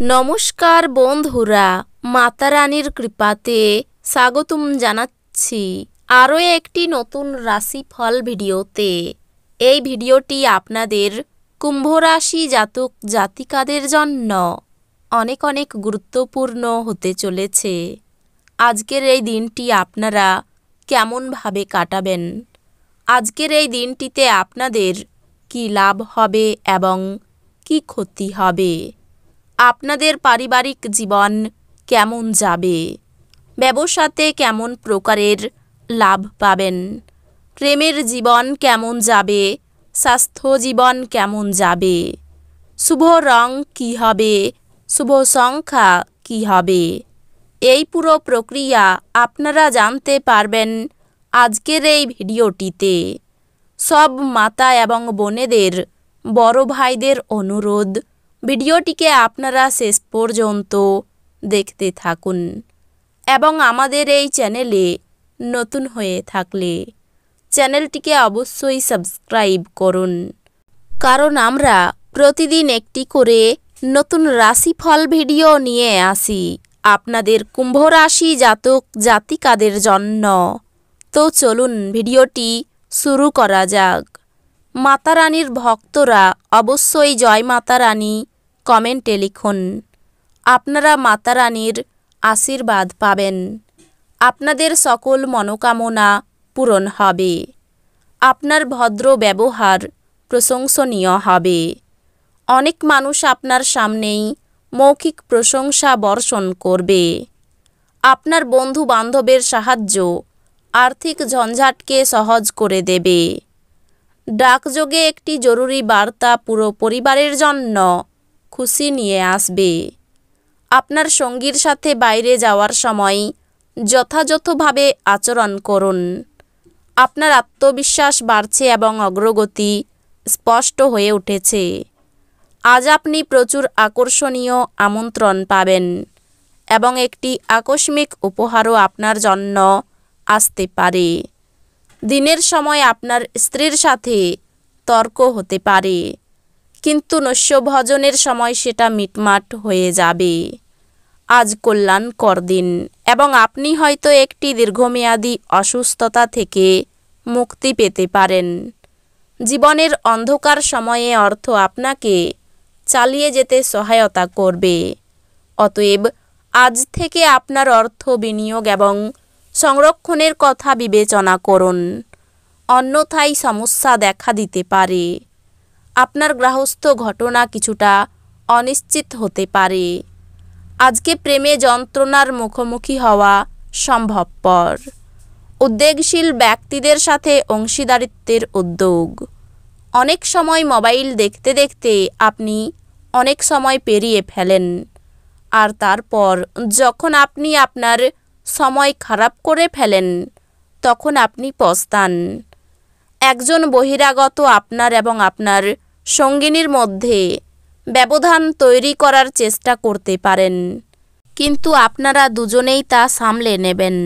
নমস্কার বন্ধুরা, মাতা রানীর কৃপাতে স্বাগতম জানাচ্ছি আরও একটি নতুন রাশিফল ভিডিওতে। এই ভিডিওটি আপনাদের কুম্ভ রাশি জাতক জাতিকাদের জন্য অনেক অনেক গুরুত্বপূর্ণ হতে চলেছে। আজকের এই দিনটি আপনারা কেমনভাবে কাটাবেন, আজকের এই দিনটিতে আপনাদের কি লাভ হবে এবং কি ক্ষতি হবে, আপনাদের পারিবারিক জীবন কেমন যাবে, ব্যবসাতে কেমন প্রকারের লাভ পাবেন, প্রেমের জীবন কেমন যাবে, স্বাস্থ্য জীবন কেমন যাবে, শুভ রং কী হবে, শুভ সংখ্যা কী হবে, এই পুরো প্রক্রিয়া আপনারা জানতে পারবেন আজকের এই ভিডিওটিতে। সব মাতা এবং বোনেদের, বড় ভাইদের অনুরোধ, ভিডিওটিকে আপনারা শেষ পর্যন্ত দেখতে থাকুন এবং আমাদের এই চ্যানেলে নতুন হয়ে থাকলে চ্যানেলটিকে অবশ্যই সাবস্ক্রাইব করুন, কারণ আমরা প্রতিদিন একটি করে নতুন রাশিফল ভিডিও নিয়ে আসি আপনাদের কুম্ভ রাশি জাতক জাতিকাদের জন্য। তো চলুন ভিডিওটি শুরু করা যাক। মাতা রানীর ভক্তরা অবশ্যই জয় মাতা রানী কমেন্টে লিখুন। আপনারা মাতা রানীর আশীর্বাদ পাবেন, আপনাদের সকল মনোকামনা পূরণ হবে, আপনার ভদ্র ব্যবহার প্রশংসনীয় হবে। অনেক মানুষ আপনার সামনেই মৌখিক প্রশংসা বর্ষণ করবে। আপনার বন্ধু বান্ধবের সাহায্য আর্থিক ঝঞ্ঝাটকে সহজ করে দেবে। ডাকযোগে একটি জরুরি বার্তা পুরো পরিবারের জন্য খুশি নিয়ে আসবে। আপনার সঙ্গীর সাথে বাইরে যাওয়ার সময় যথাযথভাবে আচরণ করুন। আপনার আত্মবিশ্বাস বাড়ছে এবং অগ্রগতি স্পষ্ট হয়ে উঠেছে। আজ আপনি প্রচুর আকর্ষণীয় আমন্ত্রণ পাবেন এবং একটি আকস্মিক উপহারও আপনার জন্য আসতে পারে। দিনের সময় আপনার স্ত্রীর সাথে তর্ক হতে পারে, কিন্তু নৈশভোজনের সময় সেটা মিটমাট হয়ে যাবে। আজ কল্যাণকর দিন এবং আপনি হয়তো একটি দীর্ঘমেয়াদী অসুস্থতা থেকে মুক্তি পেতে পারেন। জীবনের অন্ধকার সময়ে অর্থ আপনাকে চালিয়ে যেতে সহায়তা করবে। অতএব আজ থেকে আপনার অর্থ বিনিয়োগ এবং সংরক্ষণের কথা বিবেচনা করুন, অন্যথায় সমস্যা দেখা দিতে পারে। আপনার গৃহস্থ ঘটনা কিছুটা অনিশ্চিত হতে পারে। আজকে প্রেমে যন্ত্রণার মুখোমুখি হওয়া সম্ভবপর। উদ্যোগশীল ব্যক্তিদের সাথে অংশীদারিত্বের উদ্যোগ। অনেক সময় মোবাইল দেখতে দেখতে আপনি অনেক সময় পেরিয়ে ফেলেন, আর তারপর যখন আপনি আপনার সময় খারাপ করে ফেলেন তখন আপনি পস্তান। একজন বহিরাগত আপনার এবং আপনার সঙ্গিনীর মধ্যে ব্যবধান তৈরি করার চেষ্টা করতে পারেন, কিন্তু আপনারা দুজনেই তা সামলে নেবেন।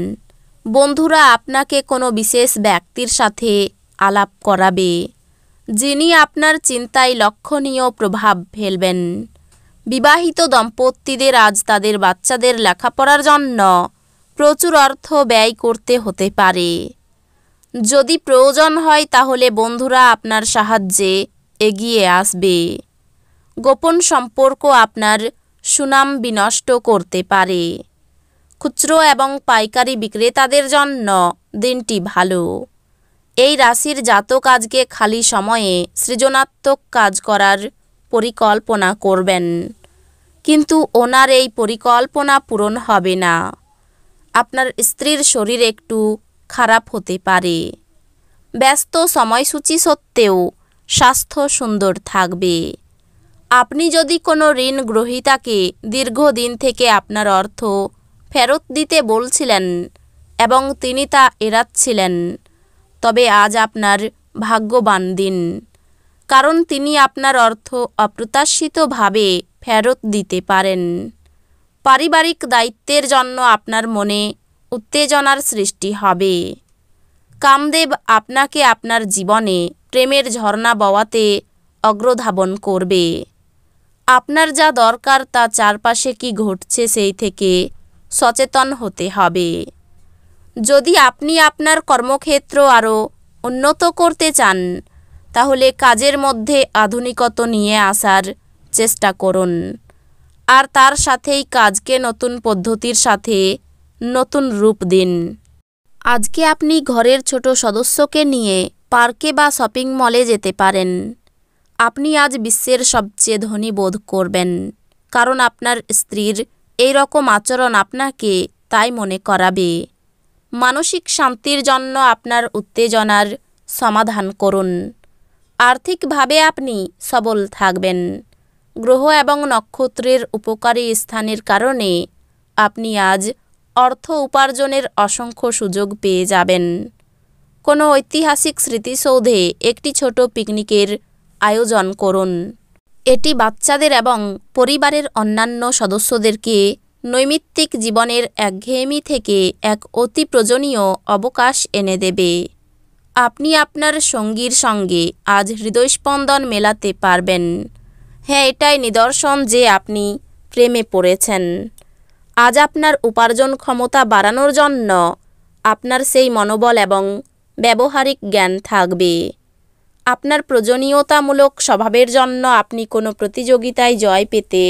বন্ধুরা আপনাকে কোনো বিশেষ ব্যক্তির সাথে আলাপ করাবে, যিনি আপনার চিন্তায় লক্ষণীয় প্রভাব ফেলবেন। বিবাহিত দম্পতিদের আজ তাদের বাচ্চাদের লেখাপড়ার জন্য প্রচুর অর্থ ব্যয় করতে হতে পারে। যদি প্রয়োজন হয় তাহলে বন্ধুরা আপনার সাহায্যে এগিয়ে আসবে। গোপন সম্পর্ক আপনার সুনাম বিনষ্ট করতে পারে। খুচরো এবং পাইকারি বিক্রেতাদের জন্য দিনটি ভালো। এই রাশির জাতক আজকে খালি সময়ে সৃজনাত্মক কাজ করার পরিকল্পনা করবেন, কিন্তু ওনার এই পরিকল্পনা পূরণ হবে না। আপনার স্ত্রীর শরীর একটু খারাপ হতে পারে। ব্যস্ত সময়সূচি সত্ত্বেও স্বাস্থ্য সুন্দর থাকবে। আপনি যদি কোনো ঋণ গ্রহীতাকে দীর্ঘদিন থেকে আপনার অর্থ ফেরত দিতে বলছিলেন এবং তিনি তা এড়াচ্ছিলেন, তবে আজ আপনার ভাগ্যবান দিন, কারণ তিনি আপনার অর্থ অপ্রত্যাশিতভাবে ফেরত দিতে পারেন। পারিবারিক দায়িত্বের জন্য আপনার মনে উত্তেজনার সৃষ্টি হবে। কামদেব আপনাকে আপনার জীবনে প্রেমের ঝর্ণা বওয়াতে অগ্রধাবন করবে। আপনার যা দরকার তা চারপাশে কি ঘটছে সেই থেকে সচেতন হতে হবে। যদি আপনি আপনার কর্মক্ষেত্র আরও উন্নত করতে চান তাহলে কাজের মধ্যে আধুনিকতা নিয়ে আসার চেষ্টা করুন, আর তার সাথেই কাজকে নতুন পদ্ধতির সাথে নতুন রূপ দিন। আজকে আপনি ঘরের ছোট সদস্যকে নিয়ে পার্কে বা শপিং মলে যেতে পারেন। আপনি আজ বিশ্বের সবচেয়ে ধনী বোধ করবেন, কারণ আপনার স্ত্রীর এই রকম আচরণ আপনাকে তাই মনে করাবে। মানসিক শান্তির জন্য আপনার উত্তেজনার সমাধান করুন। আর্থিকভাবে আপনি সবল থাকবেন। গ্রহ এবং নক্ষত্রের উপকারী স্থানের কারণে আপনি আজ অর্থ উপার্জনের অসংখ্য সুযোগ পেয়ে যাবেন। কোনো ঐতিহাসিক স্মৃতিসৌধে একটি ছোট পিকনিকের আয়োজন করুন। এটি বাচ্চাদের এবং পরিবারের অন্যান্য সদস্যদেরকে নৈমিত্তিক জীবনের একঘেয়েমি থেকে এক অতি প্রয়োজনীয় অবকাশ এনে দেবে। আপনি আপনার সঙ্গীর সঙ্গে আজ হৃদয়স্পন্দন মেলাতে পারবেন। হ্যাঁ, এটাই নিদর্শন যে আপনি প্রেমে পড়েছেন। আজ আপনার উপার্জন ক্ষমতা বাড়ানোর জন্য আপনার সেই মনোবল এবং ব্যবহারিক জ্ঞান থাকবে। আপনার প্রয়োজনীয়তামূলক স্বভাবের জন্য আপনি কোনো প্রতিযোগিতায় জয় পেতে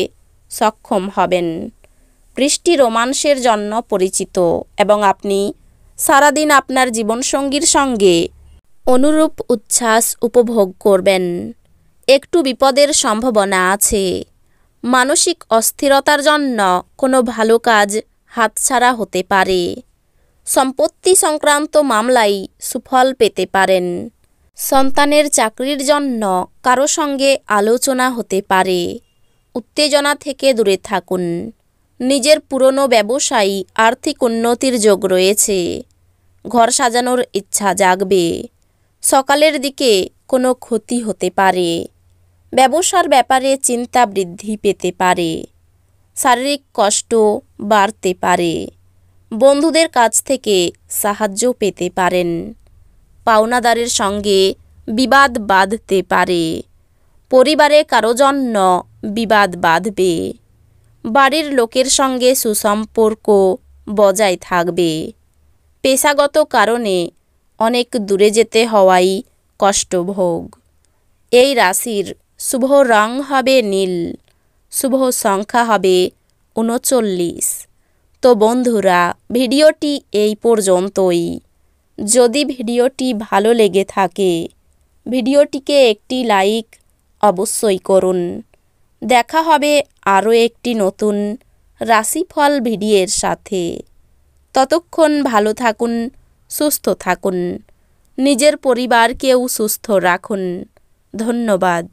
সক্ষম হবেন। বৃষ্টি রোমান্সের জন্য পরিচিত এবং আপনি সারাদিন আপনার জীবনসঙ্গীর সঙ্গে অনুরূপ উচ্ছ্বাস উপভোগ করবেন। একটু বিপদের সম্ভাবনা আছে। মানসিক অস্থিরতার জন্য কোনো ভালো কাজ হাতছাড়া হতে পারে। সম্পত্তি সংক্রান্ত মামলায় সুফল পেতে পারেন। সন্তানের চাকরির জন্য কারো সঙ্গে আলোচনা হতে পারে। উত্তেজনা থেকে দূরে থাকুন। নিজের পুরনো ব্যবসায় আর্থিক উন্নতির যোগ রয়েছে। ঘর সাজানোর ইচ্ছা জাগবে। সকালের দিকে কোনো ক্ষতি হতে পারে। ব্যবসার ব্যাপারে চিন্তা বৃদ্ধি পেতে পারে। শারীরিক কষ্ট বাড়তে পারে। বন্ধুদের কাছ থেকে সাহায্য পেতে পারেন। পাওনাদারের সঙ্গে বিবাদ বাঁধতে পারে। পরিবারে কারো জন্য বিবাদ বাঁধবে। বাড়ির লোকের সঙ্গে সুসম্পর্ক বজায় থাকবে। পেশাগত কারণে অনেক দূরে যেতে হওয়াই কষ্টভোগ। এই রাশির শুভ রং হবে নীল। শুভ সংখ্যা হবে 39। তো বন্ধুরা, ভিডিওটি এই পর্যন্তই। যদি ভিডিওটি ভালো লেগে থাকে ভিডিওটিকে একটি লাইক অবশ্যই করুন। দেখা হবে আরও একটি নতুন রাশিফল ভিডিওর সাথে। ততক্ষণ ভালো থাকুন, সুস্থ থাকুন, নিজের পরিবারকেও সুস্থ রাখুন। ধন্যবাদ।